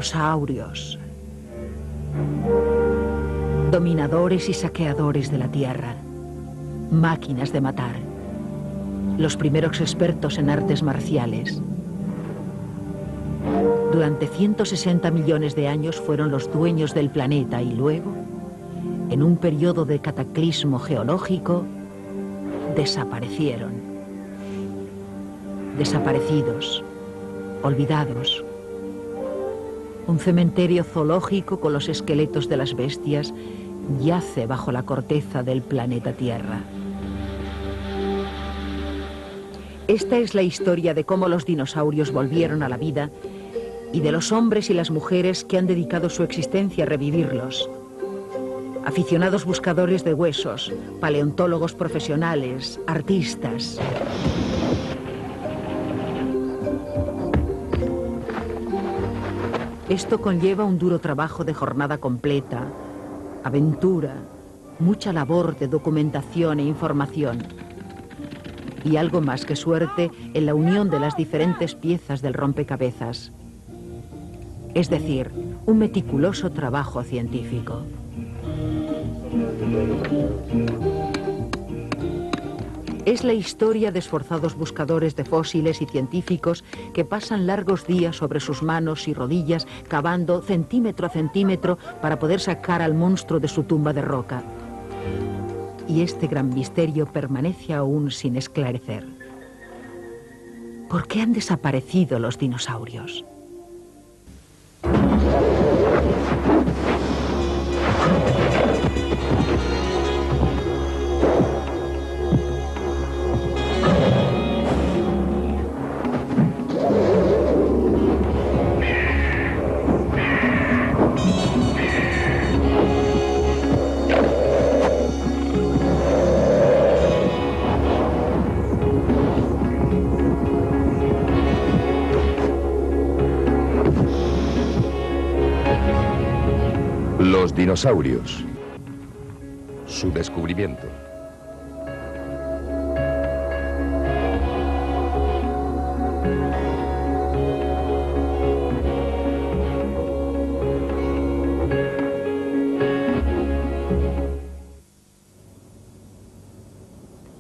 Dinosaurios. Dominadores y saqueadores de la Tierra. Máquinas de matar. Los primeros expertos en artes marciales. Durante 160 millones de años fueron los dueños del planeta y luego, en un periodo de cataclismo geológico, desaparecieron. Desaparecidos, olvidados. Un cementerio zoológico con los esqueletos de las bestias yace bajo la corteza del planeta Tierra. Esta es la historia de cómo los dinosaurios volvieron a la vida y de los hombres y las mujeres que han dedicado su existencia a revivirlos. Aficionados buscadores de huesos, paleontólogos profesionales, artistas. Esto conlleva un duro trabajo de jornada completa, aventura, mucha labor de documentación e información. Y algo más que suerte en la unión de las diferentes piezas del rompecabezas. Es decir, un meticuloso trabajo científico. Es la historia de esforzados buscadores de fósiles y científicos que pasan largos días sobre sus manos y rodillas cavando centímetro a centímetro para poder sacar al monstruo de su tumba de roca. Y este gran misterio permanece aún sin esclarecer. ¿Por qué han desaparecido los dinosaurios? Los dinosaurios. Su descubrimiento.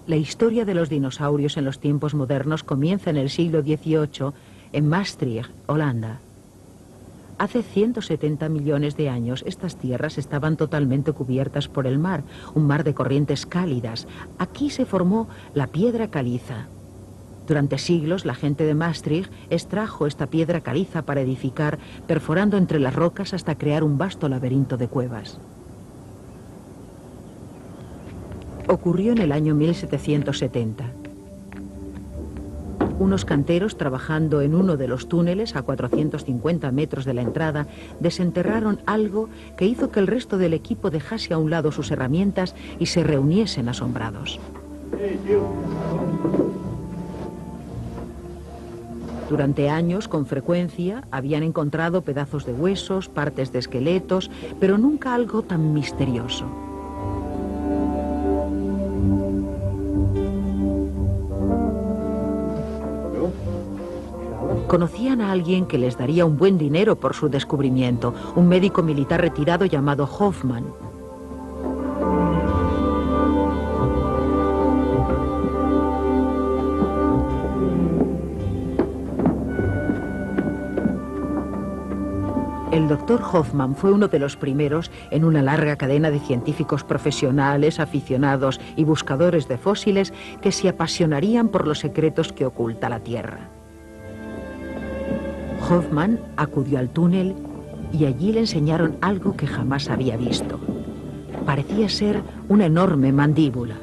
La historia de los dinosaurios en los tiempos modernos comienza en el siglo XVIII en Maastricht, Holanda. Hace 170 millones de años estas tierras estaban totalmente cubiertas por el mar, un mar de corrientes cálidas. Aquí se formó la piedra caliza. Durante siglos la gente de Maastricht extrajo esta piedra caliza para edificar, perforando entre las rocas hasta crear un vasto laberinto de cuevas. Ocurrió en el año 1770. Unos canteros trabajando en uno de los túneles a 450 metros de la entrada desenterraron algo que hizo que el resto del equipo dejase a un lado sus herramientas y se reuniesen asombrados. Durante años, con frecuencia, habían encontrado pedazos de huesos, partes de esqueletos, pero nunca algo tan misterioso. Conocían a alguien que les daría un buen dinero por su descubrimiento, un médico militar retirado llamado Hoffmann. El doctor Hoffmann fue uno de los primeros en una larga cadena de científicos profesionales, aficionados y buscadores de fósiles que se apasionarían por los secretos que oculta la Tierra. Hoffmann acudió al túnel y allí le enseñaron algo que jamás había visto. Parecía ser una enorme mandíbula.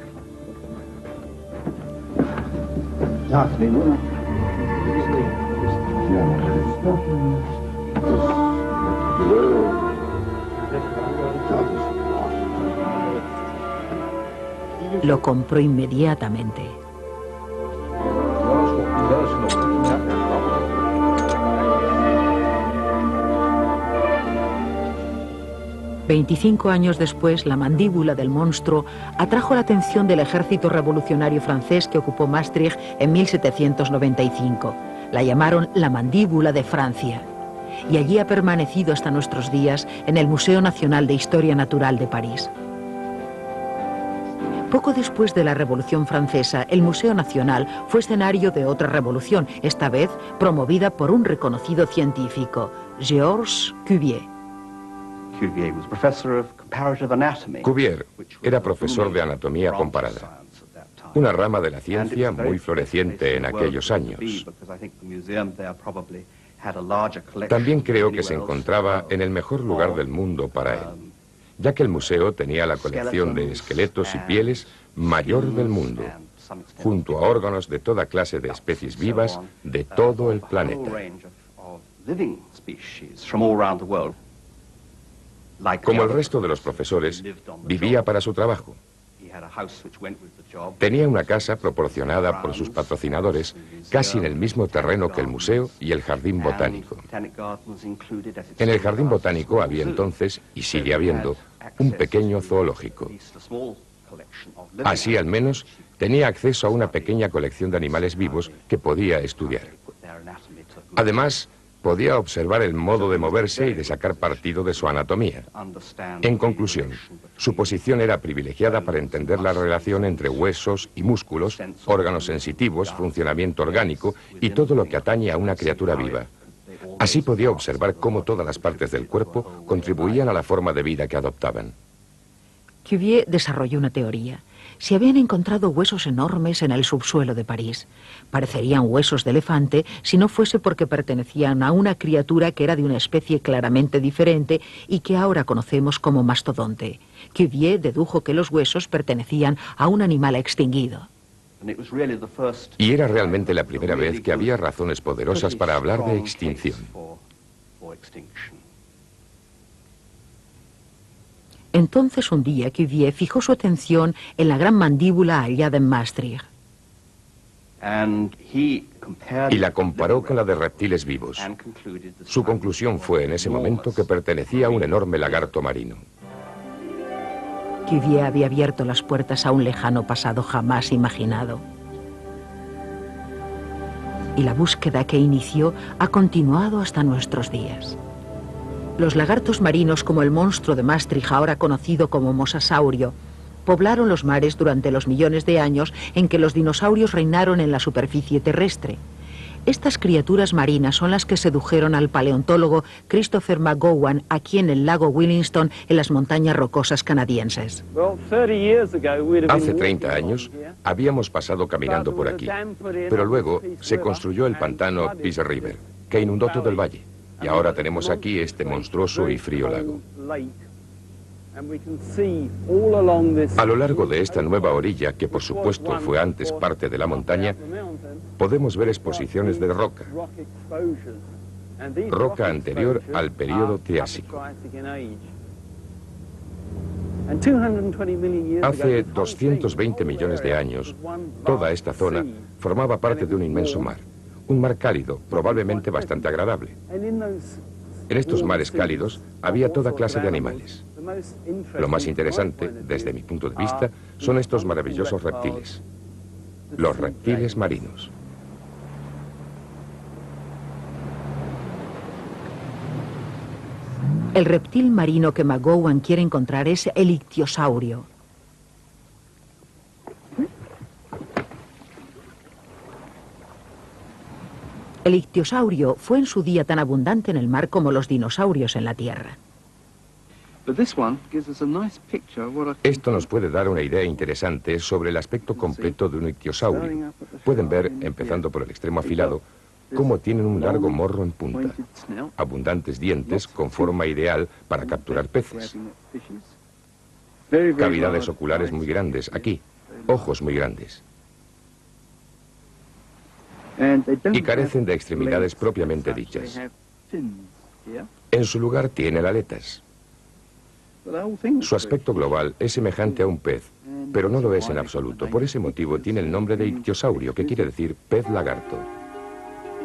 Lo compró inmediatamente. 25 años después, la mandíbula del monstruo atrajo la atención del ejército revolucionario francés que ocupó Maastricht en 1795. La llamaron la mandíbula de Francia. y allí ha permanecido hasta nuestros días en el Museo Nacional de Historia Natural de París. Poco después de la Revolución Francesa, el Museo Nacional fue escenario de otra revolución, esta vez promovida por un reconocido científico, Georges Cuvier. Cuvier era profesor de anatomía comparada, una rama de la ciencia muy floreciente en aquellos años. También creo que se encontraba en el mejor lugar del mundo para él, ya que el museo tenía la colección de esqueletos y pieles mayor del mundo, junto a órganos de toda clase de especies vivas de todo el planeta. Como el resto de los profesores, vivía para su trabajo. Tenía una casa proporcionada por sus patrocinadores casi en el mismo terreno que el museo y el jardín botánico. En el jardín botánico había entonces, y sigue habiendo, un pequeño zoológico. Así al menos tenía acceso a una pequeña colección de animales vivos que podía estudiar. Además, podía observar el modo de moverse y de sacar partido de su anatomía. En conclusión, su posición era privilegiada para entender la relación entre huesos y músculos, órganos sensitivos, funcionamiento orgánico y todo lo que atañe a una criatura viva. Así podía observar cómo todas las partes del cuerpo contribuían a la forma de vida que adoptaban. Cuvier desarrolló una teoría. Se habían encontrado huesos enormes en el subsuelo de París. Parecerían huesos de elefante si no fuese porque pertenecían a una criatura que era de una especie claramente diferente y que ahora conocemos como mastodonte. Cuvier dedujo que los huesos pertenecían a un animal extinguido. Y era realmente la primera vez que había razones poderosas para hablar de extinción. Entonces un día Cuvier fijó su atención en la gran mandíbula hallada en Maastricht. Y la comparó con la de reptiles vivos. Su conclusión fue en ese momento que pertenecía a un enorme lagarto marino. Cuvier había abierto las puertas a un lejano pasado jamás imaginado. Y la búsqueda que inició ha continuado hasta nuestros días. Los lagartos marinos, como el monstruo de Maastricht, ahora conocido como mosasaurio, poblaron los mares durante los millones de años en que los dinosaurios reinaron en la superficie terrestre. Estas criaturas marinas son las que sedujeron al paleontólogo Christopher McGowan aquí en el lago Williston, en las montañas rocosas canadienses. Hace 30 años habíamos pasado caminando por aquí, pero luego se construyó el pantano Peace River, que inundó todo el valle. Y ahora tenemos aquí este monstruoso y frío lago. A lo largo de esta nueva orilla, que por supuesto fue antes parte de la montaña, podemos ver exposiciones de roca. Roca anterior al período Triásico. Hace 220 millones de años, toda esta zona formaba parte de un inmenso mar. Un mar cálido, probablemente bastante agradable. En estos mares cálidos había toda clase de animales. Lo más interesante, desde mi punto de vista, son estos maravillosos reptiles. Los reptiles marinos. El reptil marino que McGowan quiere encontrar es el ictiosaurio. El ictiosaurio fue en su día tan abundante en el mar como los dinosaurios en la tierra. Esto nos puede dar una idea interesante sobre el aspecto completo de un ictiosaurio. Pueden ver, empezando por el extremo afilado, cómo tienen un largo morro en punta, abundantes dientes con forma ideal para capturar peces, cavidades oculares muy grandes, aquí, ojos muy grandes. Y carecen de extremidades propiamente dichas. En su lugar tienen aletas. Su aspecto global es semejante a un pez, pero no lo es en absoluto. Por ese motivo tiene el nombre de ictiosaurio, que quiere decir pez lagarto.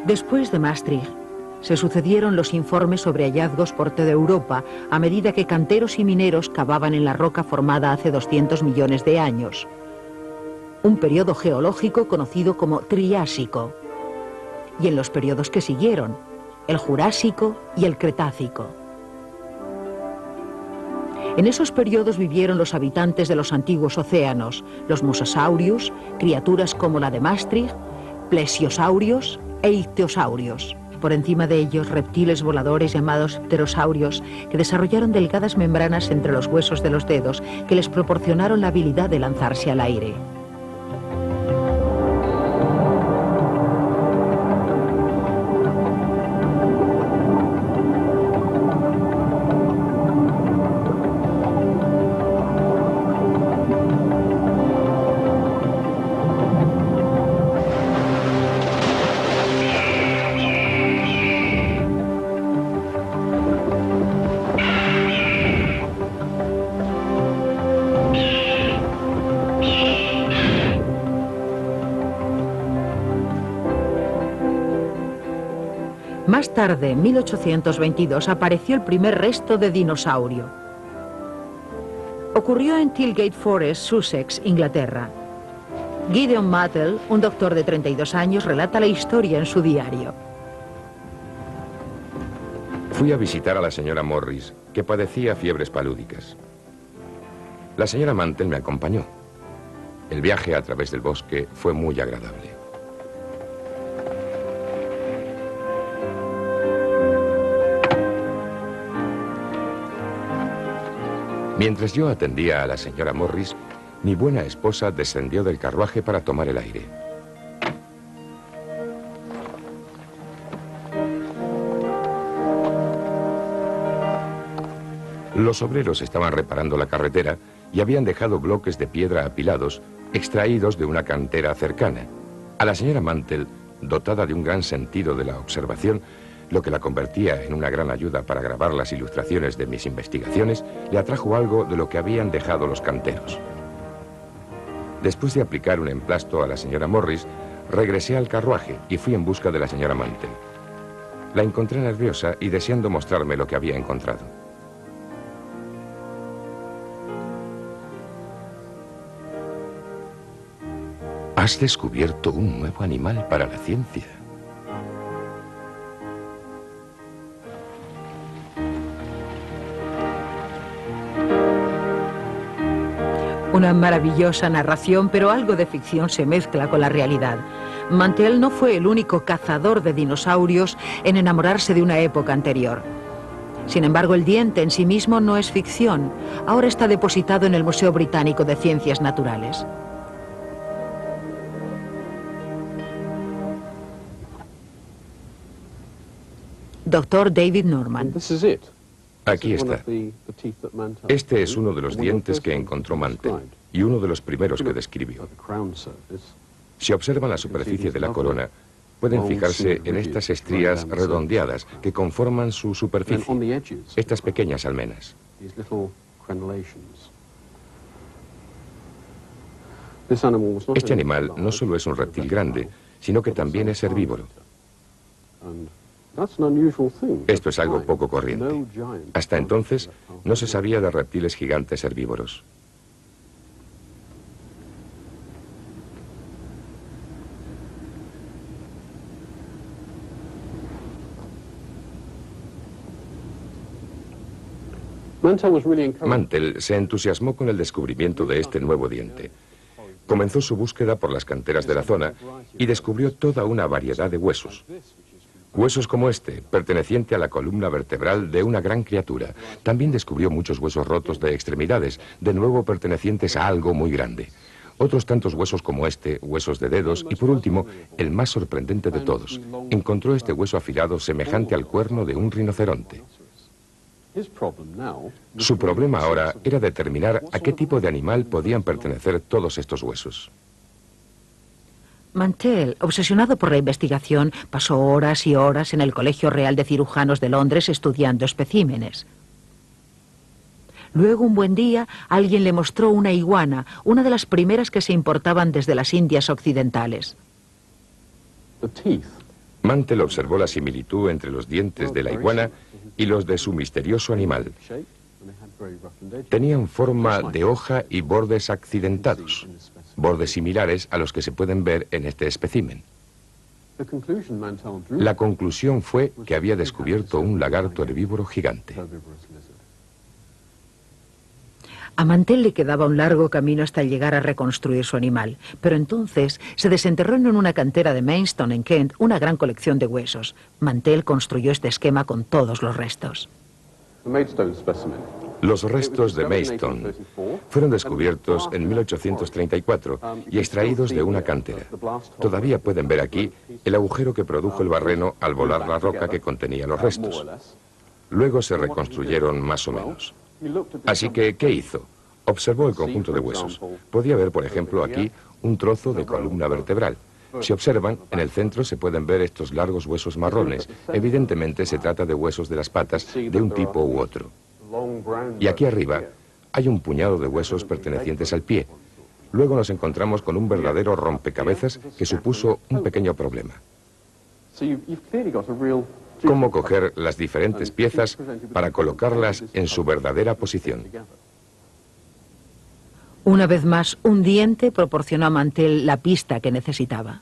Después de Maastricht, se sucedieron los informes sobre hallazgos por toda Europa a medida que canteros y mineros cavaban en la roca formada hace 200 millones de años. Un periodo geológico conocido como Triásico. Y en los periodos que siguieron, el Jurásico y el Cretácico. En esos periodos vivieron los habitantes de los antiguos océanos, los mosasaurios, criaturas como la de Maastricht, plesiosaurios e ictiosaurios. Por encima de ellos, reptiles voladores llamados pterosaurios, que desarrollaron delgadas membranas entre los huesos de los dedos que les proporcionaron la habilidad de lanzarse al aire. Más tarde, en 1822, apareció el primer resto de dinosaurio. Ocurrió en Tilgate Forest, Sussex, Inglaterra. Gideon Mattel, un doctor de 32 años, relata la historia en su diario. Fui a visitar a la señora Morris, que padecía fiebres palúdicas. La señora Mantell me acompañó. El viaje a través del bosque fue muy agradable. Mientras yo atendía a la señora Morris, mi buena esposa descendió del carruaje para tomar el aire. Los obreros estaban reparando la carretera y habían dejado bloques de piedra apilados, extraídos de una cantera cercana. A la señora Mantell, dotada de un gran sentido de la observación, lo que la convertía en una gran ayuda para grabar las ilustraciones de mis investigaciones, le atrajo algo de lo que habían dejado los canteros. Después de aplicar un emplasto a la señora Morris, regresé al carruaje y fui en busca de la señora Mantell. La encontré nerviosa y deseando mostrarme lo que había encontrado. Has descubierto un nuevo animal para la ciencia. Una maravillosa narración, pero algo de ficción se mezcla con la realidad. Mantell no fue el único cazador de dinosaurios en enamorarse de una época anterior. Sin embargo, el diente en sí mismo no es ficción. Ahora está depositado en el Museo Británico de Ciencias Naturales. Dr. David Norman. Aquí está. Este es uno de los dientes que encontró Mantell y uno de los primeros que describió. Si observan la superficie de la corona, pueden fijarse en estas estrías redondeadas que conforman su superficie, estas pequeñas almenas. Este animal no solo es un reptil grande, sino que también es herbívoro. Esto es algo poco corriente. Hasta entonces no se sabía de reptiles gigantes herbívoros. Mantell se entusiasmó con el descubrimiento de este nuevo diente. Comenzó su búsqueda por las canteras de la zona y descubrió toda una variedad de huesos. Huesos como este, perteneciente a la columna vertebral de una gran criatura. También descubrió muchos huesos rotos de extremidades, de nuevo pertenecientes a algo muy grande. Otros tantos huesos como este, huesos de dedos, y por último, el más sorprendente de todos, encontró este hueso afilado semejante al cuerno de un rinoceronte. Su problema ahora era determinar a qué tipo de animal podían pertenecer todos estos huesos. Mantell, obsesionado por la investigación, pasó horas y horas en el Colegio Real de Cirujanos de Londres estudiando especímenes. Luego, un buen día, alguien le mostró una iguana, una de las primeras que se importaban desde las Indias occidentales. Mantell observó la similitud entre los dientes de la iguana y los de su misterioso animal. Tenían forma de hoja y bordes accidentados, bordes similares a los que se pueden ver en este espécimen. La conclusión fue que había descubierto un lagarto herbívoro gigante. A Mantell le quedaba un largo camino hasta llegar a reconstruir su animal, pero entonces se desenterró en una cantera de Maidstone, en Kent, una gran colección de huesos. Mantell construyó este esquema con todos los restos. Los restos de Maidstone fueron descubiertos en 1834 y extraídos de una cantera. Todavía pueden ver aquí el agujero que produjo el barreno al volar la roca que contenía los restos. Luego se reconstruyeron más o menos. Así que, ¿qué hizo? Observó el conjunto de huesos. Podía ver, por ejemplo, aquí un trozo de columna vertebral. Si observan, en el centro se pueden ver estos largos huesos marrones. Evidentemente se trata de huesos de las patas de un tipo u otro. Y aquí arriba hay un puñado de huesos pertenecientes al pie. Luego nos encontramos con un verdadero rompecabezas que supuso un pequeño problema. Cómo coger las diferentes piezas para colocarlas en su verdadera posición. Una vez más, un diente proporcionó a Mantell la pista que necesitaba.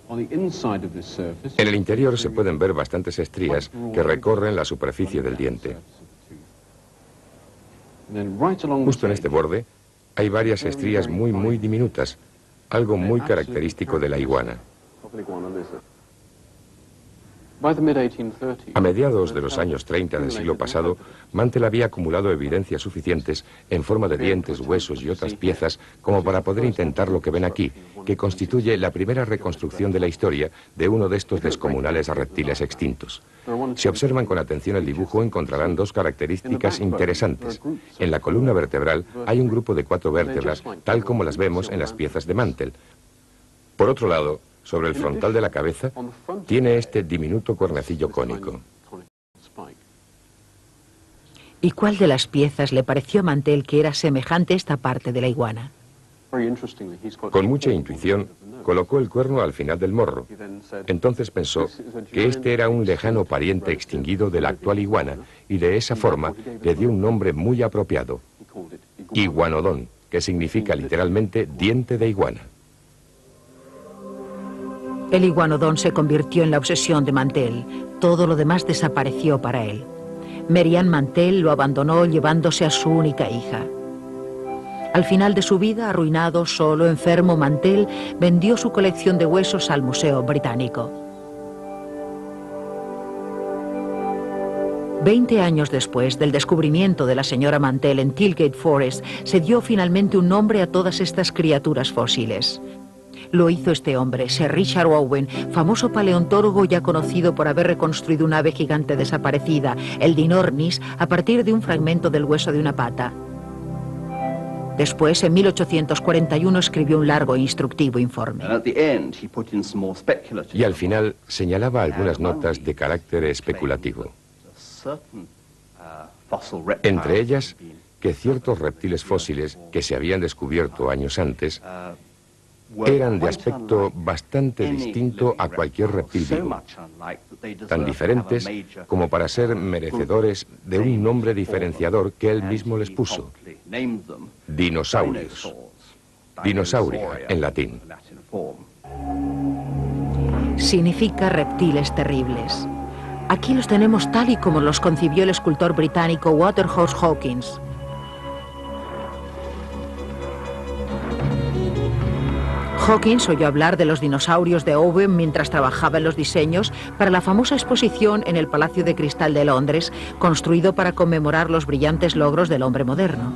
En el interior se pueden ver bastantes estrías que recorren la superficie del diente. Justo en este borde hay varias estrías muy diminutas, algo muy característico de la iguana. A mediados de los años 30 del siglo pasado, Mantell había acumulado evidencias suficientes en forma de dientes, huesos y otras piezas como para poder intentar lo que ven aquí, que constituye la primera reconstrucción de la historia de uno de estos descomunales reptiles extintos. Si observan con atención el dibujo encontrarán dos características interesantes. En la columna vertebral hay un grupo de 4 vértebras, tal como las vemos en las piezas de Mantell. Por otro lado, sobre el frontal de la cabeza, tiene este diminuto cuernecillo cónico. ¿Y cuál de las piezas le pareció a Mantell que era semejante a esta parte de la iguana? Con mucha intuición, colocó el cuerno al final del morro. Entonces pensó que este era un lejano pariente extinguido de la actual iguana y de esa forma le dio un nombre muy apropiado, iguanodón, que significa literalmente diente de iguana. El iguanodón se convirtió en la obsesión de Mantell. Todo lo demás desapareció para él. Merian Mantell lo abandonó llevándose a su única hija. Al final de su vida, arruinado, solo, enfermo, Mantell vendió su colección de huesos al Museo Británico. 20 años después del descubrimiento de la señora Mantell en Tilgate Forest, se dio finalmente un nombre a todas estas criaturas fósiles. Lo hizo este hombre, Sir Richard Owen, famoso paleontólogo ya conocido por haber reconstruido un ave gigante desaparecida, el Dinornis, a partir de un fragmento del hueso de una pata. Después, en 1841, escribió un largo e instructivo informe. Y al final señalaba algunas notas de carácter especulativo. Entre ellas, que ciertos reptiles fósiles que se habían descubierto años antes eran de aspecto bastante distinto a cualquier reptil vivo, tan diferentes como para ser merecedores de un nombre diferenciador que él mismo les puso: dinosaurios. Dinosauria, en latín. Significa reptiles terribles. Aquí los tenemos tal y como los concibió el escultor británico Waterhouse Hawkins. Hawkins oyó hablar de los dinosaurios de Owen mientras trabajaba en los diseños para la famosa exposición en el Palacio de Cristal de Londres, construido para conmemorar los brillantes logros del hombre moderno.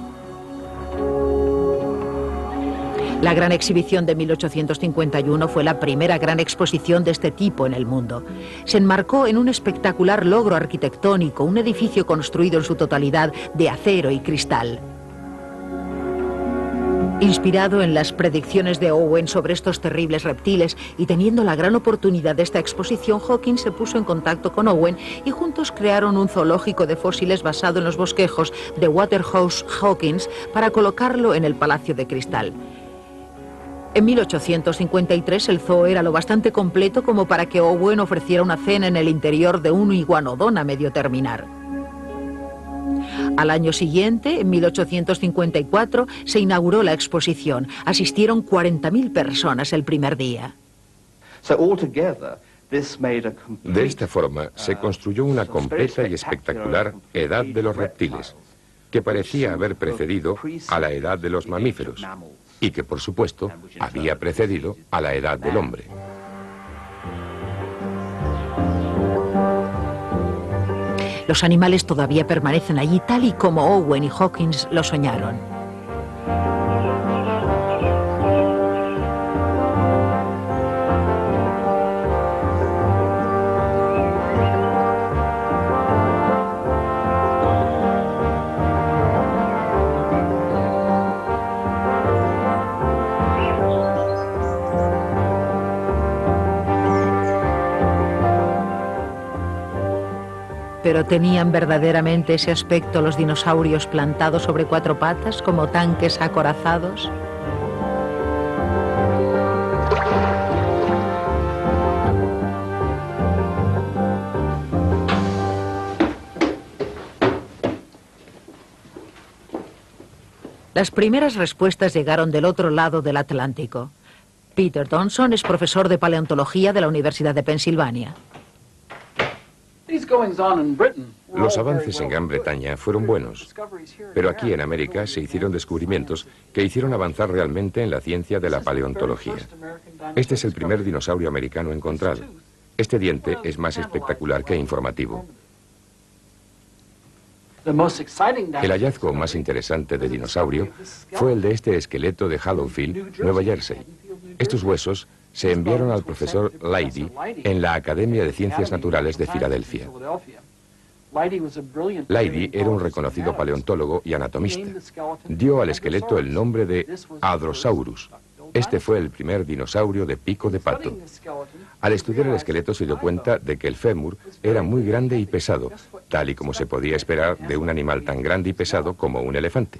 La gran exhibición de 1851 fue la primera gran exposición de este tipo en el mundo. Se enmarcó en un espectacular logro arquitectónico, un edificio construido en su totalidad de acero y cristal. Inspirado en las predicciones de Owen sobre estos terribles reptiles y teniendo la gran oportunidad de esta exposición, Hawkins se puso en contacto con Owen y juntos crearon un zoológico de fósiles basado en los bosquejos de Waterhouse Hawkins para colocarlo en el Palacio de Cristal. En 1853 el zoo era lo bastante completo como para que Owen ofreciera una cena en el interior de un iguanodón a medio terminar. Al año siguiente, en 1854, se inauguró la exposición. Asistieron 40.000 personas el primer día. De esta forma, se construyó una completa y espectacular edad de los reptiles, que parecía haber precedido a la edad de los mamíferos, y que, por supuesto, había precedido a la edad del hombre. Los animales todavía permanecen allí tal y como Owen y Hawkins lo soñaron. ¿Pero tenían verdaderamente ese aspecto los dinosaurios plantados sobre cuatro patas como tanques acorazados? Las primeras respuestas llegaron del otro lado del Atlántico. Peter Thomson es profesor de paleontología de la Universidad de Pensilvania. Los avances en Gran Bretaña fueron buenos, pero aquí en América se hicieron descubrimientos que hicieron avanzar realmente en la ciencia de la paleontología. Este es el primer dinosaurio americano encontrado. Este diente es más espectacular que informativo. El hallazgo más interesante de dinosaurio fue el de este esqueleto de Hallowfield, Nueva Jersey. Estos huesos se enviaron al profesor Leidy en la Academia de Ciencias Naturales de Filadelfia. Leidy era un reconocido paleontólogo y anatomista. Dio al esqueleto el nombre de Hadrosaurus. Este fue el primer dinosaurio de pico de pato. Al estudiar el esqueleto se dio cuenta de que el fémur era muy grande y pesado, tal y como se podía esperar de un animal tan grande y pesado como un elefante.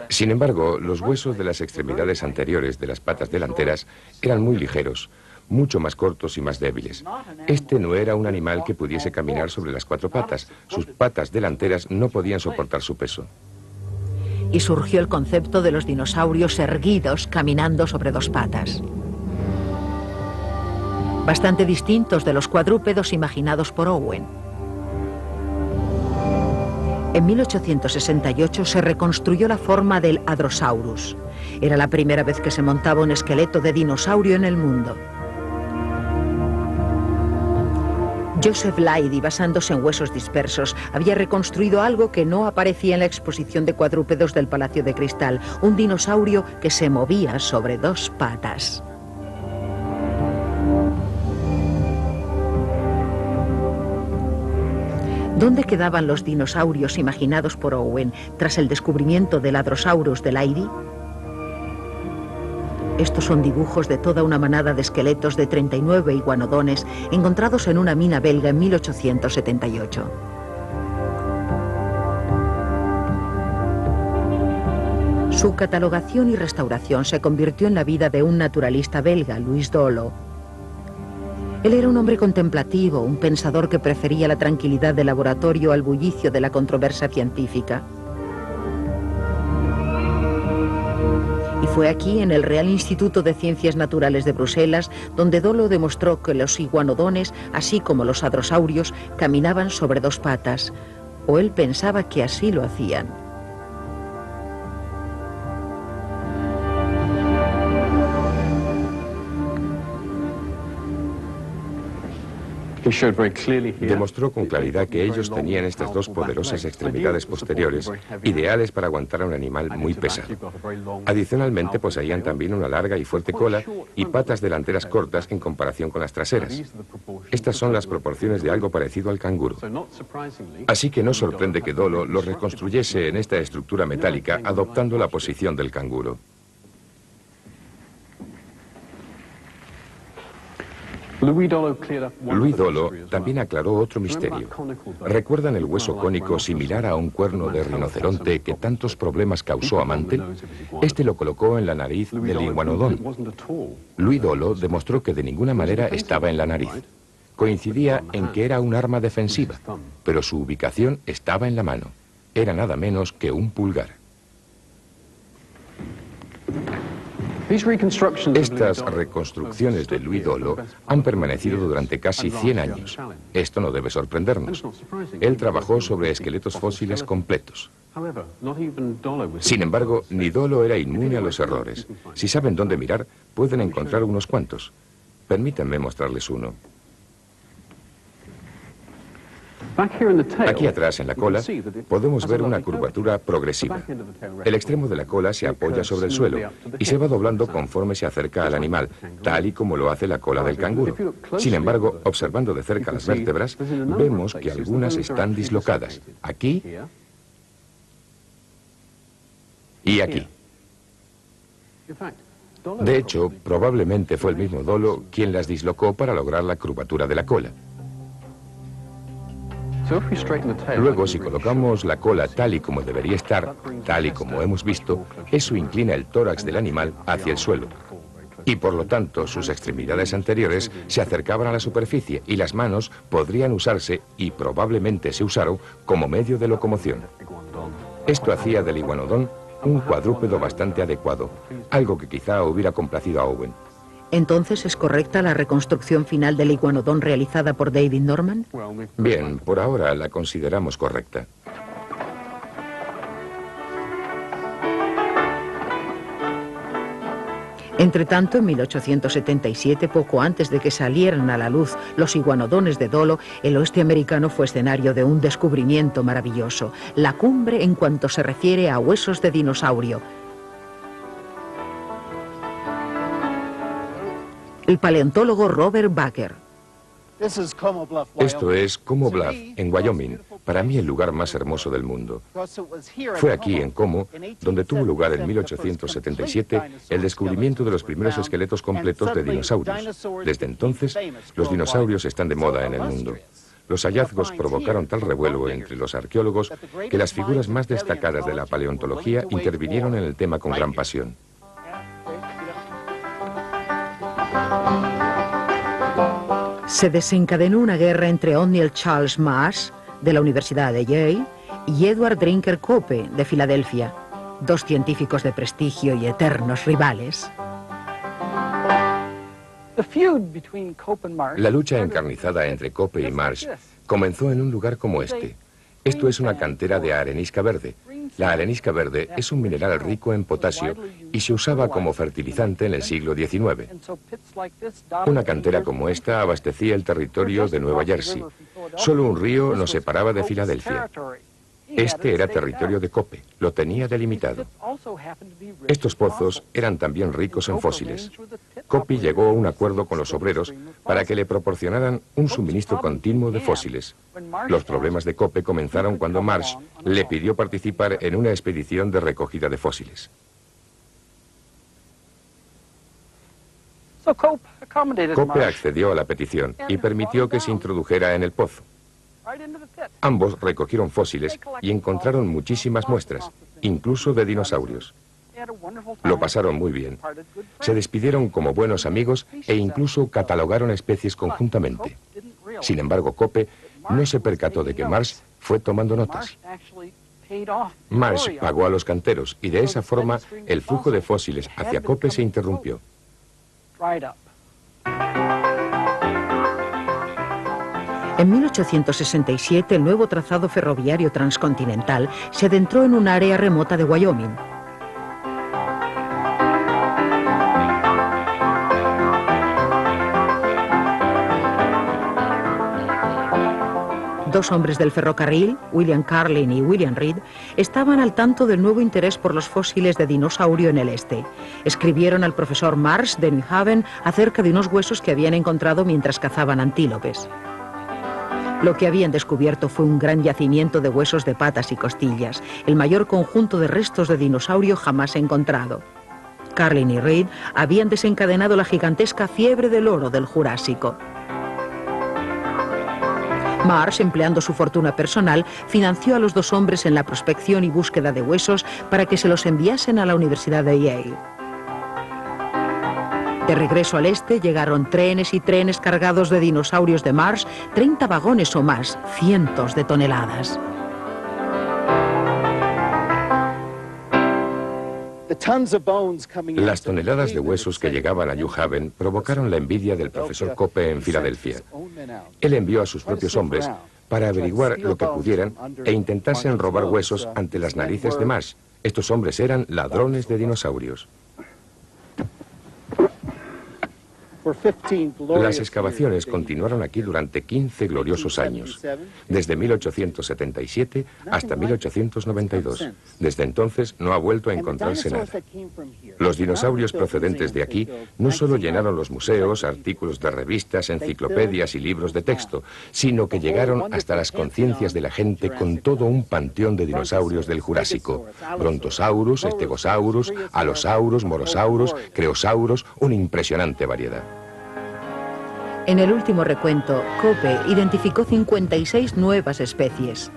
Sin embargo, los huesos de las extremidades anteriores de las patas delanteras eran muy ligeros, mucho más cortos y más débiles. Este no era un animal que pudiese caminar sobre las cuatro patas. Sus patas delanteras no podían soportar su peso. Y surgió el concepto de los dinosaurios erguidos caminando sobre dos patas. Bastante distintos de los cuadrúpedos imaginados por Owen. En 1868 se reconstruyó la forma del Hadrosaurus. Era la primera vez que se montaba un esqueleto de dinosaurio en el mundo. Joseph Leidy, basándose en huesos dispersos, había reconstruido algo que no aparecía en la exposición de cuadrúpedos del Palacio de Cristal, un dinosaurio que se movía sobre dos patas. ¿Dónde quedaban los dinosaurios imaginados por Owen tras el descubrimiento del Hadrosaurus de Leidy? Estos son dibujos de toda una manada de esqueletos de 39 iguanodones encontrados en una mina belga en 1878. Su catalogación y restauración se convirtió en la vida de un naturalista belga, Louis Dolo. Él era un hombre contemplativo, un pensador que prefería la tranquilidad del laboratorio al bullicio de la controversia científica. Y fue aquí, en el Real Instituto de Ciencias Naturales de Bruselas, donde Dolo demostró que los iguanodones, así como los hadrosaurios, caminaban sobre dos patas, o él pensaba que así lo hacían. Demostró con claridad que ellos tenían estas dos poderosas extremidades posteriores, ideales para aguantar a un animal muy pesado. Adicionalmente, poseían también una larga y fuerte cola y patas delanteras cortas en comparación con las traseras. Estas son las proporciones de algo parecido al canguro. Así que no sorprende que Dolo los reconstruyese en esta estructura metálica, adoptando la posición del canguro. Louis Dolo también aclaró otro misterio. ¿Recuerdan el hueso cónico similar a un cuerno de rinoceronte que tantos problemas causó a Mantel? Este lo colocó en la nariz del iguanodón. Louis Dolo demostró que de ninguna manera estaba en la nariz. Coincidía en que era un arma defensiva, pero su ubicación estaba en la mano. Era nada menos que un pulgar. Estas reconstrucciones de Louis Dolo han permanecido durante casi 100 años. Esto no debe sorprendernos. Él trabajó sobre esqueletos fósiles completos. Sin embargo, ni Dolo era inmune a los errores. Si saben dónde mirar, pueden encontrar unos cuantos. Permítanme mostrarles uno. Aquí atrás, en la cola, podemos ver una curvatura progresiva. El extremo de la cola se apoya sobre el suelo y se va doblando conforme se acerca al animal, tal y como lo hace la cola del canguro. Sin embargo, observando de cerca las vértebras, vemos que algunas están dislocadas, aquí y aquí. De hecho, probablemente fue el mismo Dolo quien las dislocó para lograr la curvatura de la cola. Luego, si colocamos la cola tal y como debería estar, tal y como hemos visto, eso inclina el tórax del animal hacia el suelo. Y por lo tanto, sus extremidades anteriores se acercaban a la superficie y las manos podrían usarse, y probablemente se usaron, como medio de locomoción. Esto hacía del iguanodón un cuadrúpedo bastante adecuado, algo que quizá hubiera complacido a Owen. ¿Entonces es correcta la reconstrucción final del iguanodón realizada por David Norman? Bien, por ahora la consideramos correcta. Entretanto, en 1877, poco antes de que salieran a la luz los iguanodones de Dolo, el oeste americano fue escenario de un descubrimiento maravilloso, la cumbre en cuanto se refiere a huesos de dinosaurio. El paleontólogo Robert Baker. Esto es Como Bluff, en Wyoming, para mí el lugar más hermoso del mundo. Fue aquí, en Como, donde tuvo lugar en 1877 el descubrimiento de los primeros esqueletos completos de dinosaurios. Desde entonces, los dinosaurios están de moda en el mundo. Los hallazgos provocaron tal revuelo entre los arqueólogos que las figuras más destacadas de la paleontología intervinieron en el tema con gran pasión. Se desencadenó una guerra entre O'Neill Charles Marsh, de la Universidad de Yale, y Edward Drinker Cope, de Filadelfia, dos científicos de prestigio y eternos rivales. La lucha encarnizada entre Cope y Marsh comenzó en un lugar como este. Esto es una cantera de arenisca verde. La arenisca verde es un mineral rico en potasio y se usaba como fertilizante en el siglo XIX. Una cantera como esta abastecía el territorio de Nueva Jersey. Solo un río nos separaba de Filadelfia. Este era territorio de Cope, lo tenía delimitado. Estos pozos eran también ricos en fósiles. Cope llegó a un acuerdo con los obreros para que le proporcionaran un suministro continuo de fósiles. Los problemas de Cope comenzaron cuando Marsh le pidió participar en una expedición de recogida de fósiles. Cope accedió a la petición y permitió que se introdujera en el pozo. Ambos recogieron fósiles y encontraron muchísimas muestras, incluso de dinosaurios. Lo pasaron muy bien. Se despidieron como buenos amigos e incluso catalogaron especies conjuntamente. Sin embargo, Cope no se percató de que Marsh fue tomando notas. Marsh pagó a los canteros y de esa forma el flujo de fósiles hacia Cope se interrumpió. En 1867, el nuevo trazado ferroviario transcontinental se adentró en un área remota de Wyoming. Dos hombres del ferrocarril, William Carlin y William Reed, estaban al tanto del nuevo interés por los fósiles de dinosaurio en el este. Escribieron al profesor Marsh de New Haven acerca de unos huesos que habían encontrado mientras cazaban antílopes. Lo que habían descubierto fue un gran yacimiento de huesos de patas y costillas, el mayor conjunto de restos de dinosaurio jamás encontrado. Carlin y Reed habían desencadenado la gigantesca fiebre del oro del Jurásico. Marsh, empleando su fortuna personal, financió a los dos hombres en la prospección y búsqueda de huesos para que se los enviasen a la Universidad de Yale. De regreso al este llegaron trenes y trenes cargados de dinosaurios de Marsh, 30 vagones o más, cientos de toneladas. Las toneladas de huesos que llegaban a New Haven provocaron la envidia del profesor Cope en Filadelfia. Él envió a sus propios hombres para averiguar lo que pudieran e intentasen robar huesos ante las narices de Marsh. Estos hombres eran ladrones de dinosaurios. Las excavaciones continuaron aquí durante 15 gloriosos años, desde 1877 hasta 1892. Desde entonces no ha vuelto a encontrarse nada. Los dinosaurios procedentes de aquí no solo llenaron los museos, artículos de revistas, enciclopedias y libros de texto, sino que llegaron hasta las conciencias de la gente con todo un panteón de dinosaurios del Jurásico: Brontosaurus, Stegosaurus, Allosaurus, Morosaurus, Creosaurus, una impresionante variedad. En el último recuento, Cope identificó 56 nuevas especies.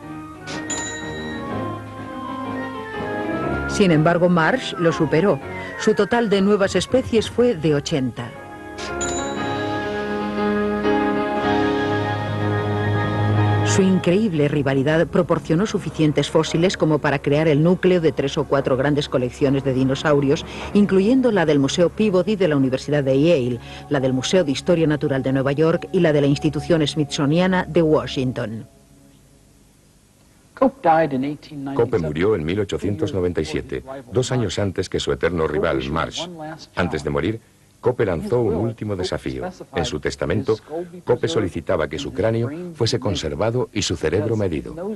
Sin embargo, Marsh lo superó. Su total de nuevas especies fue de 80. Su increíble rivalidad proporcionó suficientes fósiles como para crear el núcleo de 3 o 4 grandes colecciones de dinosaurios, incluyendo la del Museo Peabody de la Universidad de Yale, la del Museo de Historia Natural de Nueva York y la de la Institución Smithsoniana de Washington. Cope murió en 1897, 2 años antes que su eterno rival Marsh. Antes de morir, Cope lanzó un último desafío. En su testamento, Cope solicitaba que su cráneo fuese conservado y su cerebro medido.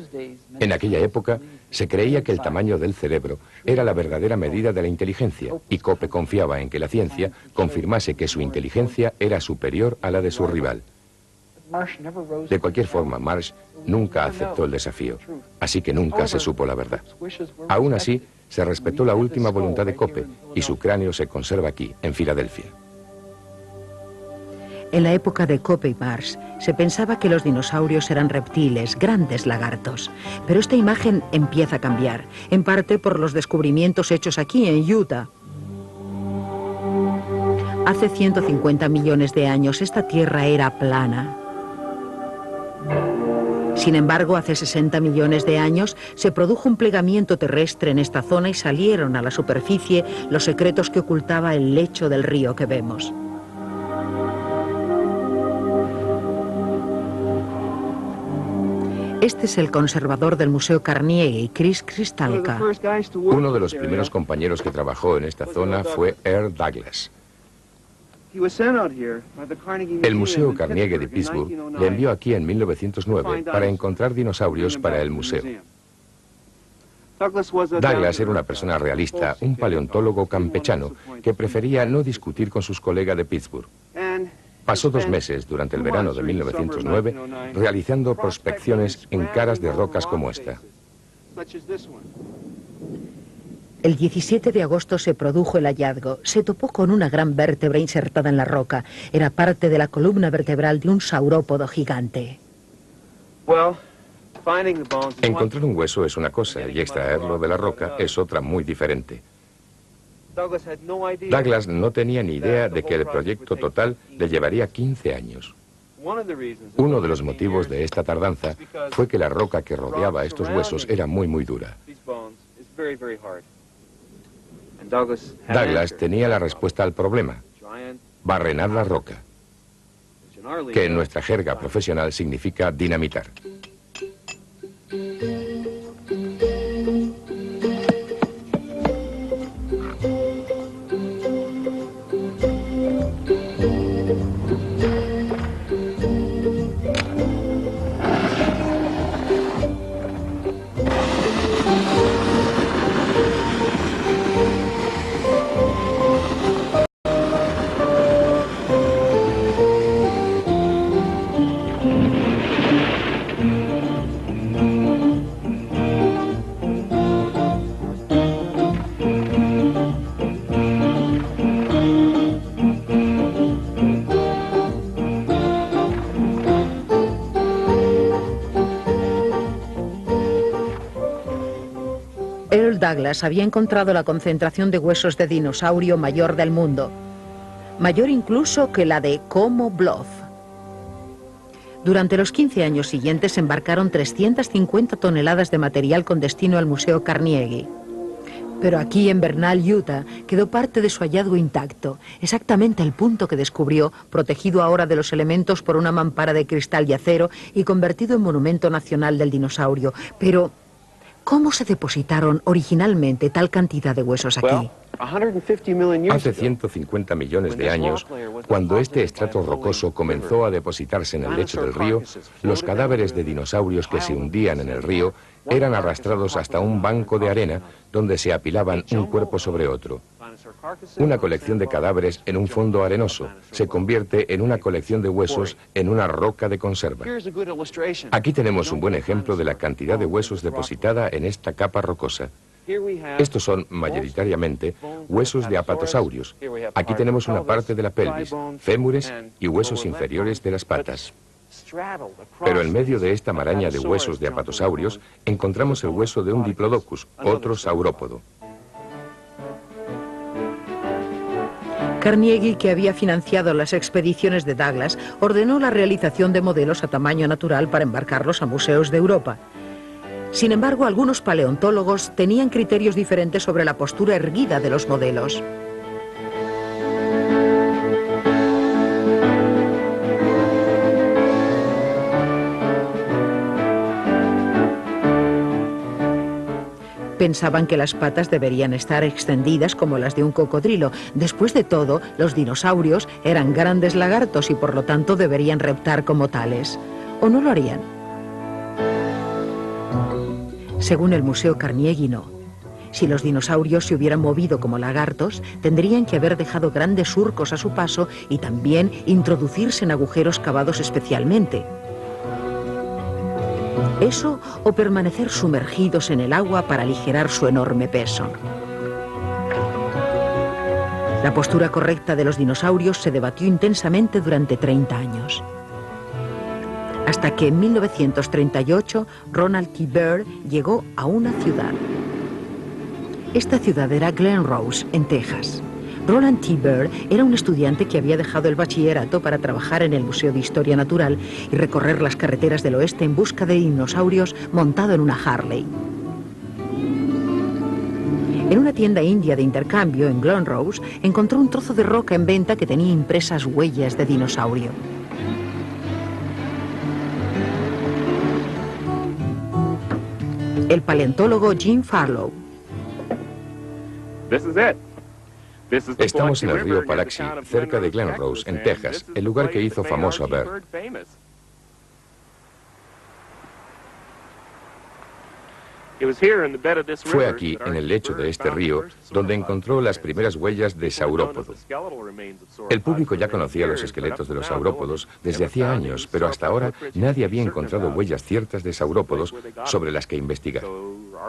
En aquella época, se creía que el tamaño del cerebro era la verdadera medida de la inteligencia, y Cope confiaba en que la ciencia confirmase que su inteligencia era superior a la de su rival. De cualquier forma, Marsh nunca aceptó el desafío, así que nunca se supo la verdad. Aún así, se respetó la última voluntad de Cope y su cráneo se conserva aquí, en Filadelfia. En la época de Cope y Marsh, se pensaba que los dinosaurios eran reptiles, grandes lagartos. Pero esta imagen empieza a cambiar, en parte por los descubrimientos hechos aquí en Utah. Hace 150 millones de años esta tierra era plana. Sin embargo, hace 60 millones de años se produjo un plegamiento terrestre en esta zona y salieron a la superficie los secretos que ocultaba el lecho del río que vemos. Este es el conservador del Museo Carnegie, Chris Krystalka. Uno de los primeros compañeros que trabajó en esta zona fue Earl Douglas. El Museo Carnegie de Pittsburgh le envió aquí en 1909 para encontrar dinosaurios para el museo. Douglas era una persona realista, un paleontólogo campechano que prefería no discutir con sus colegas de Pittsburgh. Pasó 2 meses durante el verano de 1909 realizando prospecciones en caras de rocas como esta. El 17 de agosto se produjo el hallazgo. Se topó con una gran vértebra insertada en la roca. Era parte de la columna vertebral de un saurópodo gigante. Encontrar un hueso es una cosa y extraerlo de la roca es otra muy diferente. Douglas no tenía ni idea de que el proyecto total le llevaría 15 años. Uno de los motivos de esta tardanza fue que la roca que rodeaba estos huesos era muy dura. Douglas tenía la respuesta al problema: barrenar la roca, que en nuestra jerga profesional significa dinamitar. Douglas había encontrado la concentración de huesos de dinosaurio mayor del mundo, mayor incluso que la de Como Bluff. Durante los 15 años siguientes embarcaron 350 toneladas de material con destino al Museo Carnegie. Pero aquí en Bernal, Utah, quedó parte de su hallazgo intacto, exactamente el punto que descubrió, protegido ahora de los elementos por una mampara de cristal y acero y convertido en monumento nacional del dinosaurio. Pero, ¿cómo se depositaron originalmente tal cantidad de huesos aquí? Hace 150 millones de años, cuando este estrato rocoso comenzó a depositarse en el lecho del río, los cadáveres de dinosaurios que se hundían en el río eran arrastrados hasta un banco de arena donde se apilaban un cuerpo sobre otro. Una colección de cadáveres en un fondo arenoso se convierte en una colección de huesos en una roca de conserva. Aquí tenemos un buen ejemplo de la cantidad de huesos depositada en esta capa rocosa. Estos son mayoritariamente huesos de apatosaurios. Aquí tenemos una parte de la pelvis, fémures y huesos inferiores de las patas. Pero en medio de esta maraña de huesos de apatosaurios encontramos el hueso de un diplodocus, otro saurópodo. Carnegie, que había financiado las expediciones de Douglas, ordenó la realización de modelos a tamaño natural para embarcarlos a museos de Europa. Sin embargo, algunos paleontólogos tenían criterios diferentes sobre la postura erguida de los modelos. Pensaban que las patas deberían estar extendidas como las de un cocodrilo. Después de todo, los dinosaurios eran grandes lagartos y por lo tanto deberían reptar como tales. ¿O no lo harían? Según el Museo Carnegie, no. Si los dinosaurios se hubieran movido como lagartos, tendrían que haber dejado grandes surcos a su paso y también introducirse en agujeros cavados especialmente. Eso o permanecer sumergidos en el agua para aligerar su enorme peso. La postura correcta de los dinosaurios se debatió intensamente durante 30 años. Hasta que en 1938 Ronald T. Byrd llegó a una ciudad. Esta ciudad era Glen Rose, en Texas. Roland T. Byrd era un estudiante que había dejado el bachillerato para trabajar en el Museo de Historia Natural y recorrer las carreteras del oeste en busca de dinosaurios montado en una Harley. En una tienda india de intercambio en Glen Rose encontró un trozo de roca en venta que tenía impresas huellas de dinosaurio. El paleontólogo Jim Farlow. Estamos en el río Palaxi, cerca de Glen Rose, en Texas, el lugar que hizo famoso a Byrd. Fue aquí, en el lecho de este río, donde encontró las primeras huellas de saurópodo. El público ya conocía los esqueletos de los saurópodos desde hacía años, pero hasta ahora nadie había encontrado huellas ciertas de saurópodos sobre las que investigar.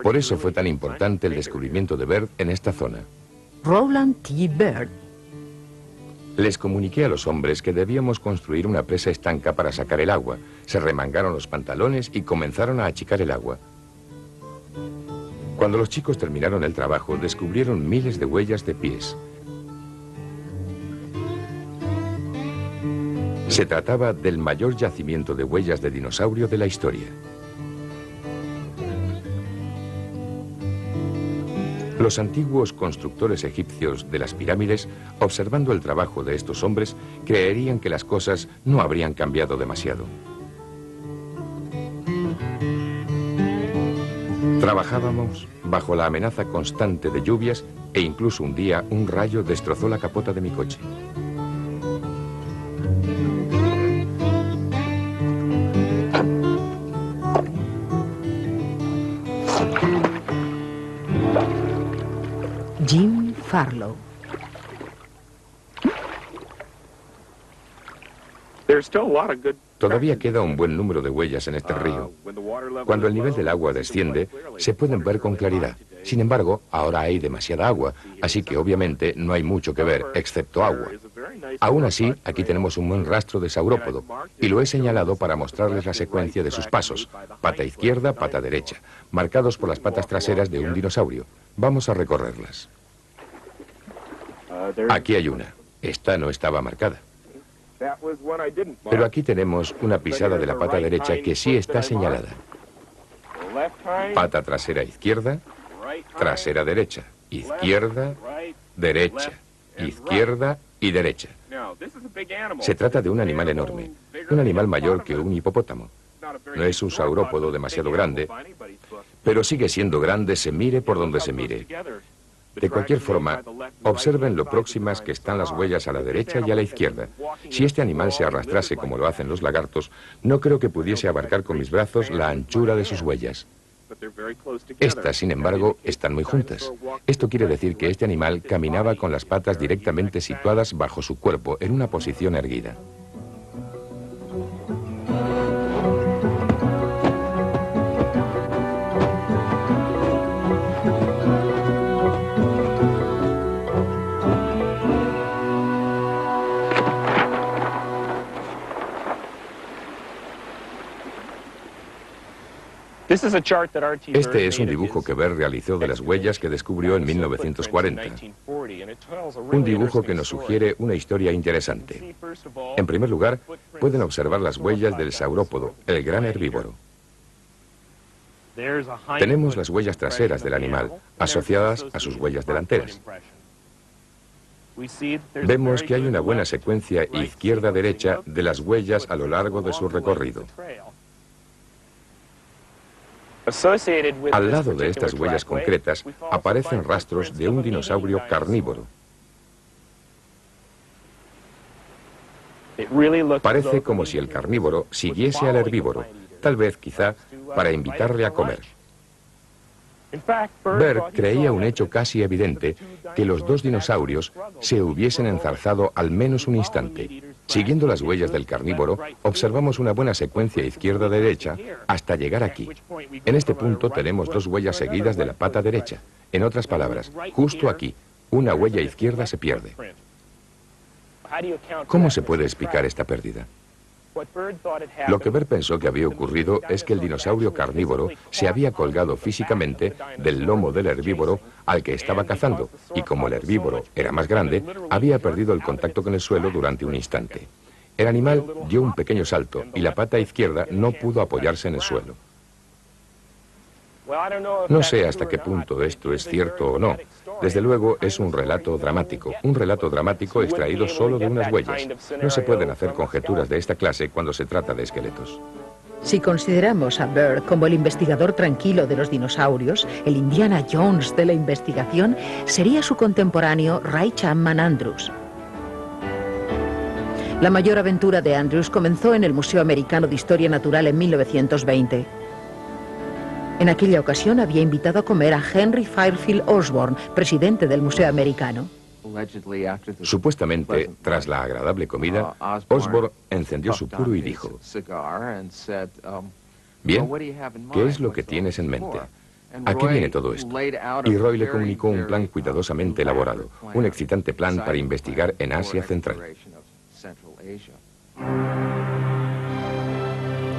Por eso fue tan importante el descubrimiento de Byrd en esta zona. Roland T. Byrd. Les comuniqué a los hombres que debíamos construir una presa estanca para sacar el agua. Se remangaron los pantalones y comenzaron a achicar el agua. Cuando los chicos terminaron el trabajo, descubrieron miles de huellas de pies. Se trataba del mayor yacimiento de huellas de dinosaurio de la historia. Los antiguos constructores egipcios de las pirámides, observando el trabajo de estos hombres, creerían que las cosas no habrían cambiado demasiado. Trabajábamos bajo la amenaza constante de lluvias e incluso un día un rayo destrozó la capota de mi coche. Jim Farlow. Todavía queda un buen número de huellas en este río. Cuando el nivel del agua desciende, se pueden ver con claridad. Sin embargo, ahora hay demasiada agua, así que obviamente no hay mucho que ver, excepto agua. Aún así, aquí tenemos un buen rastro de saurópodo, y lo he señalado para mostrarles la secuencia de sus pasos. Pata izquierda, pata derecha, marcados por las patas traseras de un dinosaurio. Vamos a recorrerlas. Aquí hay una. Esta no estaba marcada. Pero aquí tenemos una pisada de la pata derecha que sí está señalada. Pata trasera izquierda, trasera derecha. izquierda, derecha, izquierda y derecha. Se trata de un animal enorme, un animal mayor que un hipopótamo. No es un saurópodo demasiado grande, pero sigue siendo grande se mire por donde se mire. De cualquier forma, observen lo próximas que están las huellas a la derecha y a la izquierda. Si este animal se arrastrase como lo hacen los lagartos, no creo que pudiese abarcar con mis brazos la anchura de sus huellas. Estas, sin embargo, están muy juntas. Esto quiere decir que este animal caminaba con las patas directamente situadas bajo su cuerpo, en una posición erguida. Este es un dibujo que Baird realizó de las huellas que descubrió en 1940. Un dibujo que nos sugiere una historia interesante. En primer lugar, pueden observar las huellas del saurópodo, el gran herbívoro. Tenemos las huellas traseras del animal, asociadas a sus huellas delanteras. Vemos que hay una buena secuencia izquierda-derecha de las huellas a lo largo de su recorrido. Al lado de estas huellas concretas aparecen rastros de un dinosaurio carnívoro. Parece como si el carnívoro siguiese al herbívoro, tal vez quizá para invitarle a comer. Baird creía un hecho casi evidente, que los dos dinosaurios se hubiesen enzarzado al menos un instante. Siguiendo las huellas del carnívoro, observamos una buena secuencia izquierda-derecha hasta llegar aquí. En este punto tenemos dos huellas seguidas de la pata derecha. En otras palabras, justo aquí, una huella izquierda se pierde. ¿Cómo se puede explicar esta pérdida? Lo que Baird pensó que había ocurrido es que el dinosaurio carnívoro se había colgado físicamente del lomo del herbívoro al que estaba cazando, y como el herbívoro era más grande, había perdido el contacto con el suelo durante un instante. El animal dio un pequeño salto y la pata izquierda no pudo apoyarse en el suelo. No sé hasta qué punto esto es cierto o no. Desde luego es un relato dramático extraído solo de unas huellas. No se pueden hacer conjeturas de esta clase cuando se trata de esqueletos. Si consideramos a Baird como el investigador tranquilo de los dinosaurios, el Indiana Jones de la investigación, sería su contemporáneo Ray Chapman Andrews. La mayor aventura de Andrews comenzó en el Museo Americano de Historia Natural en 1920. En aquella ocasión había invitado a comer a Henry Fairfield Osborn, presidente del Museo Americano. Supuestamente, tras la agradable comida, Osborn encendió su puro y dijo: «Bien, ¿qué es lo que tienes en mente? ¿A qué viene todo esto?» Y Roy le comunicó un plan cuidadosamente elaborado, un excitante plan para investigar en Asia Central.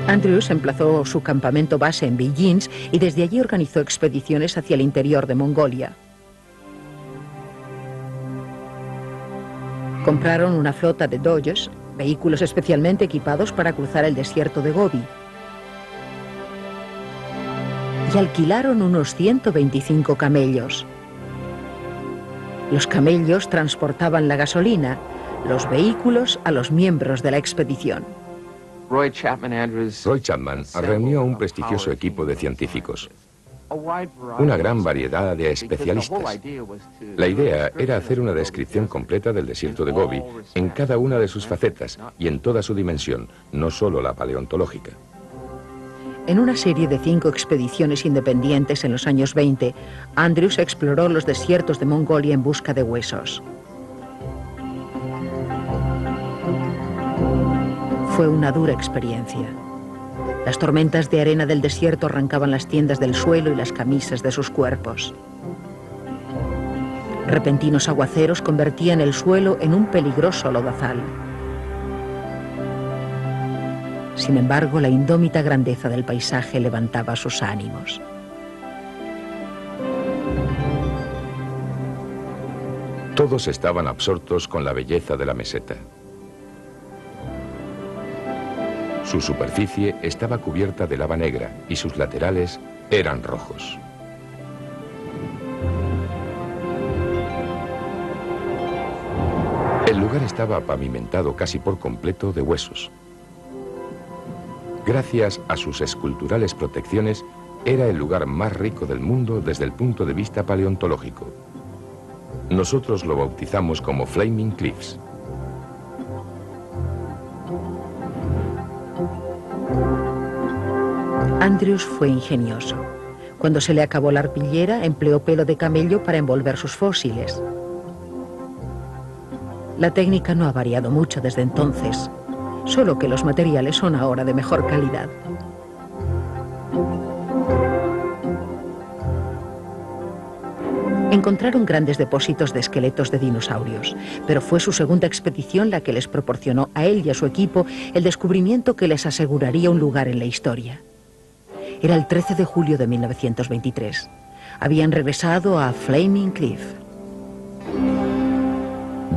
Andrews emplazó su campamento base en Beijing y desde allí organizó expediciones hacia el interior de Mongolia. Compraron una flota de Dodges, vehículos especialmente equipados para cruzar el desierto de Gobi. Y alquilaron unos 125 camellos. Los camellos transportaban la gasolina, los vehículos a los miembros de la expedición. Roy Chapman reunió a un prestigioso equipo de científicos, una gran variedad de especialistas. La idea era hacer una descripción completa del desierto de Gobi en cada una de sus facetas y en toda su dimensión, no solo la paleontológica. En una serie de 5 expediciones independientes en los años 20, Andrews exploró los desiertos de Mongolia en busca de huesos. Fue una dura experiencia. Las tormentas de arena del desierto arrancaban las tiendas del suelo y las camisas de sus cuerpos. Repentinos aguaceros convertían el suelo en un peligroso lodazal. Sin embargo, la indómita grandeza del paisaje levantaba sus ánimos. Todos estaban absortos con la belleza de la meseta. Su superficie estaba cubierta de lava negra y sus laterales eran rojos. lugar estaba pavimentado casi por completo de huesos. Gracias a sus esculturales protecciones, era el lugar más rico del mundo desde el punto de vista paleontológico. Nosotros lo bautizamos como Flaming Cliffs. Andrews fue ingenioso. Cuando se le acabó la arpillera, empleó pelo de camello para envolver sus fósiles. La técnica no ha variado mucho desde entonces, solo que los materiales son ahora de mejor calidad. Encontraron grandes depósitos de esqueletos de dinosaurios, pero fue su segunda expedición la que les proporcionó a él y a su equipo el descubrimiento que les aseguraría un lugar en la historia. Era el 13 de julio de 1923. Habían regresado a Flaming Cliff.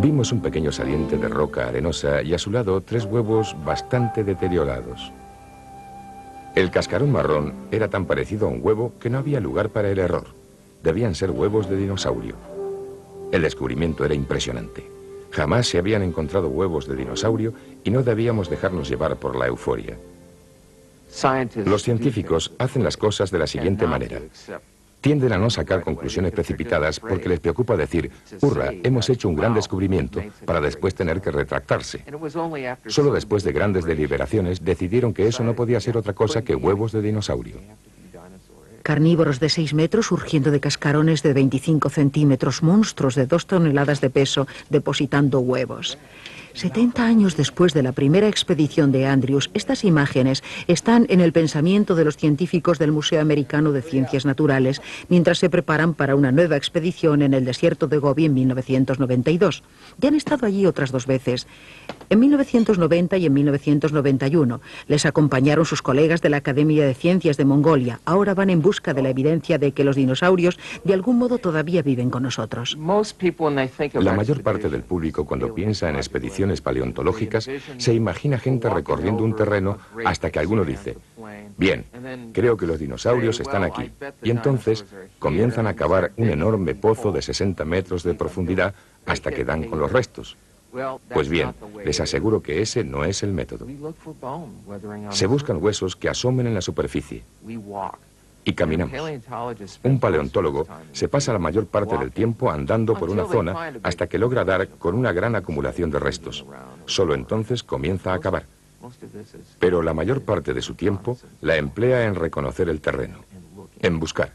Vimos un pequeño saliente de roca arenosa y a su lado 3 huevos bastante deteriorados. El cascarón marrón era tan parecido a un huevo que no había lugar para el error. Debían ser huevos de dinosaurio. El descubrimiento era impresionante. Jamás se habían encontrado huevos de dinosaurio y no debíamos dejarnos llevar por la euforia. Los científicos hacen las cosas de la siguiente manera. Tienden a no sacar conclusiones precipitadas porque les preocupa decir, hurra, hemos hecho un gran descubrimiento, para después tener que retractarse. Solo después de grandes deliberaciones decidieron que eso no podía ser otra cosa que huevos de dinosaurio. Carnívoros de 6 metros surgiendo de cascarones de 25 centímetros, monstruos de 2 toneladas de peso depositando huevos. 70 años después de la primera expedición de Andrews, estas imágenes están en el pensamiento de los científicos del Museo Americano de Ciencias Naturales mientras se preparan para una nueva expedición en el desierto de Gobi en 1992. Ya han estado allí otras 2 veces, en 1990 y en 1991. Les acompañaron sus colegas de la Academia de Ciencias de Mongolia. Ahora van en busca de la evidencia de que los dinosaurios de algún modo todavía viven con nosotros. La mayor parte del público, cuando piensa en expediciones paleontológicas, se imagina gente recorriendo un terreno hasta que alguno dice, bien, creo que los dinosaurios están aquí. Y entonces comienzan a cavar un enorme pozo de 60 metros de profundidad hasta que dan con los restos. Pues bien, les aseguro que ese no es el método. Se buscan huesos que asomen en la superficie. Y caminamos. Un paleontólogo se pasa la mayor parte del tiempo andando por una zona hasta que logra dar con una gran acumulación de restos. Solo entonces comienza a cavar. Pero la mayor parte de su tiempo la emplea en reconocer el terreno, en buscar.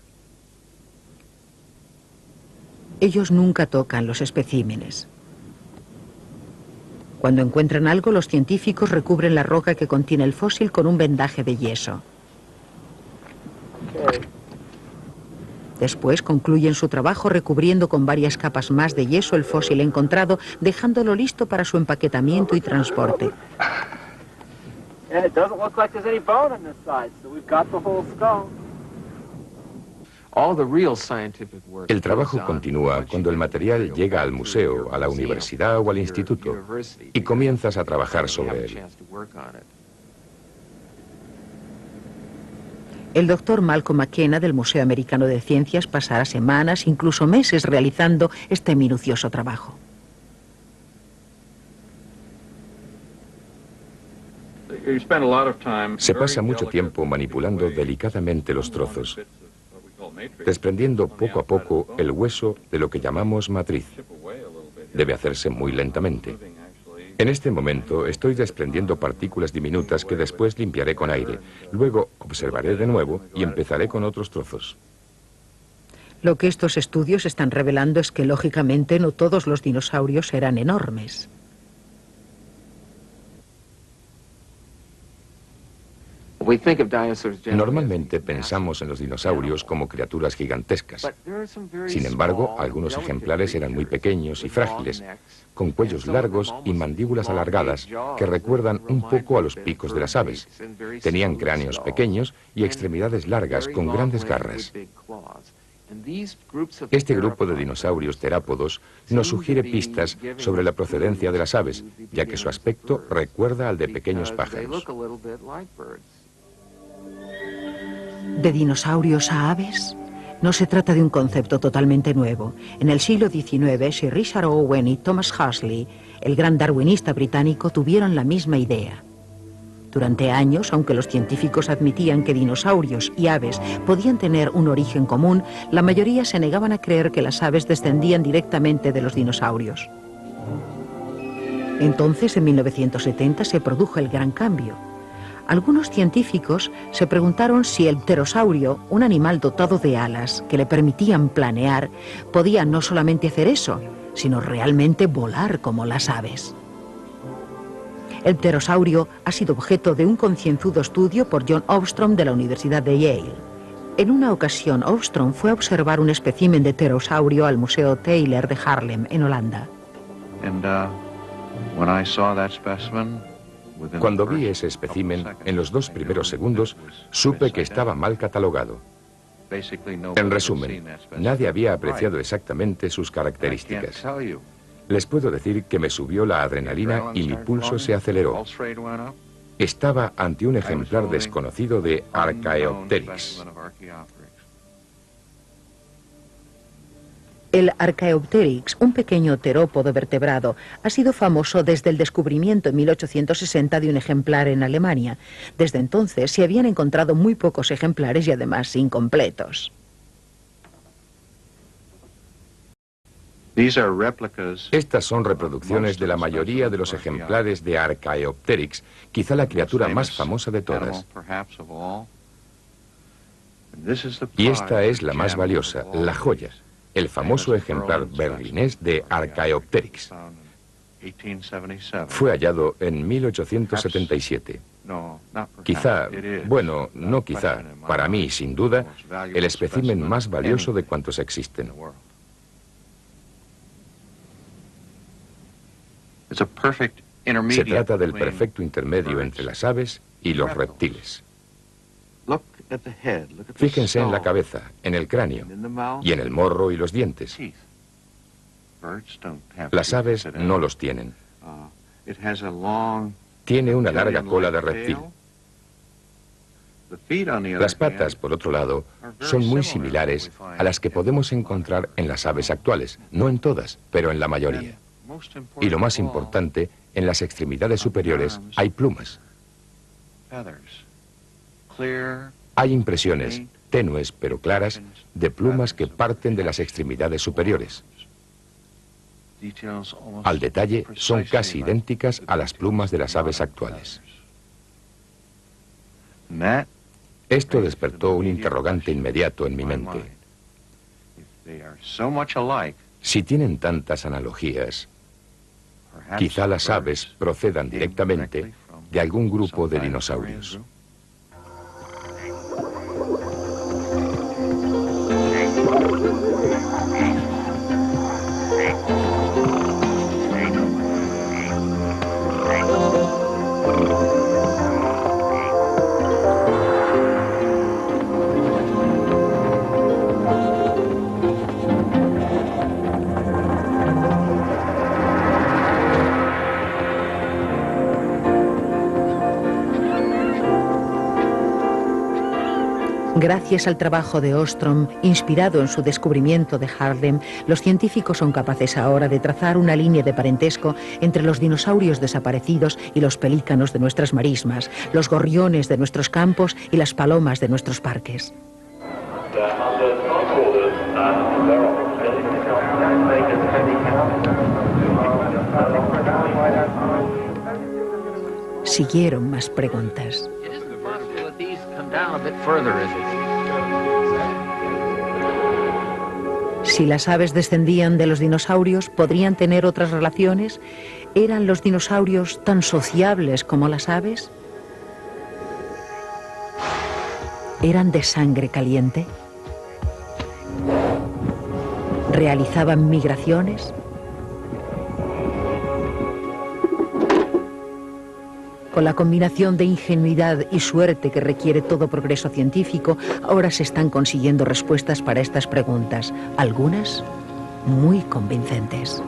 Ellos nunca tocan los especímenes. Cuando encuentran algo, los científicos recubren la roca que contiene el fósil con un vendaje de yeso. Después concluyen su trabajo recubriendo con varias capas más de yeso el fósil encontrado, dejándolo listo para su empaquetamiento y transporte. El trabajo continúa cuando el material llega al museo, a la universidad o al instituto y comienzas a trabajar sobre él. El doctor Malcolm McKenna del Museo Americano de Ciencias pasará semanas, incluso meses, realizando este minucioso trabajo. Se pasa mucho tiempo manipulando delicadamente los trozos, desprendiendo poco a poco el hueso de lo que llamamos matriz. Debe hacerse muy lentamente. En este momento estoy desprendiendo partículas diminutas que después limpiaré con aire. Luego observaré de nuevo y empezaré con otros trozos. Lo que estos estudios están revelando es que, lógicamente, no todos los dinosaurios eran enormes. Normalmente pensamos en los dinosaurios como criaturas gigantescas. Sin embargo, algunos ejemplares eran muy pequeños y frágiles, con cuellos largos y mandíbulas alargadas que recuerdan un poco a los picos de las aves. Tenían cráneos pequeños y extremidades largas con grandes garras. Este grupo de dinosaurios terápodos nos sugiere pistas sobre la procedencia de las aves, ya que su aspecto recuerda al de pequeños pájaros. ¿De dinosaurios a aves? No se trata de un concepto totalmente nuevo. En el siglo XIX, Sir Richard Owen y Thomas Huxley, el gran darwinista británico, tuvieron la misma idea. Durante años, aunque los científicos admitían que dinosaurios y aves podían tener un origen común, la mayoría se negaban a creer que las aves descendían directamente de los dinosaurios. Entonces, en 1970, se produjo el gran cambio. Algunos científicos se preguntaron si el pterosaurio, un animal dotado de alas que le permitían planear, podía no solamente hacer eso, sino realmente volar como las aves. El pterosaurio ha sido objeto de un concienzudo estudio por John Ostrom de la Universidad de Yale. En una ocasión, Ostrom fue a observar un espécimen de pterosaurio al Museo Taylor de Haarlem, en Holanda. Cuando vi ese espécimen, en los 2 primeros segundos, supe que estaba mal catalogado. En resumen, nadie había apreciado exactamente sus características. Les puedo decir que me subió la adrenalina y mi pulso se aceleró. Estaba ante un ejemplar desconocido de Archaeopteryx. El Archaeopteryx, un pequeño terópodo vertebrado, ha sido famoso desde el descubrimiento en 1860 de un ejemplar en Alemania. Desde entonces se habían encontrado muy pocos ejemplares y además incompletos. Estas son reproducciones de la mayoría de los ejemplares de Archaeopteryx, quizá la criatura más famosa de todas. Y esta es la más valiosa, la joya, el famoso ejemplar berlinés de Archaeopteryx. Fue hallado en 1877. Quizá, bueno, no quizá, para mí, sin duda, el espécimen más valioso de cuantos existen. Se trata del perfecto intermedio entre las aves y los reptiles. Fíjense en la cabeza, en el cráneo, y en el morro y los dientes. Las aves no los tienen. Tiene una larga cola de reptil. Las patas, por otro lado, son muy similares a las que podemos encontrar en las aves actuales, no en todas, pero en la mayoría. Y lo más importante, en las extremidades superiores hay plumas. Hay impresiones, tenues pero claras, de plumas que parten de las extremidades superiores. Al detalle, son casi idénticas a las plumas de las aves actuales. Esto despertó un interrogante inmediato en mi mente. Si tienen tantas analogías, quizá las aves procedan directamente de algún grupo de dinosaurios. Gracias al trabajo de Ostrom, inspirado en su descubrimiento de Haarlem, los científicos son capaces ahora de trazar una línea de parentesco entre los dinosaurios desaparecidos y los pelícanos de nuestras marismas, los gorriones de nuestros campos y las palomas de nuestros parques. Siguieron más preguntas. Si las aves descendían de los dinosaurios, ¿podrían tener otras relaciones? ¿Eran los dinosaurios tan sociables como las aves? ¿Eran de sangre caliente? ¿Realizaban migraciones? Con la combinación de ingenuidad y suerte que requiere todo progreso científico, ahora se están consiguiendo respuestas para estas preguntas, algunas muy convincentes.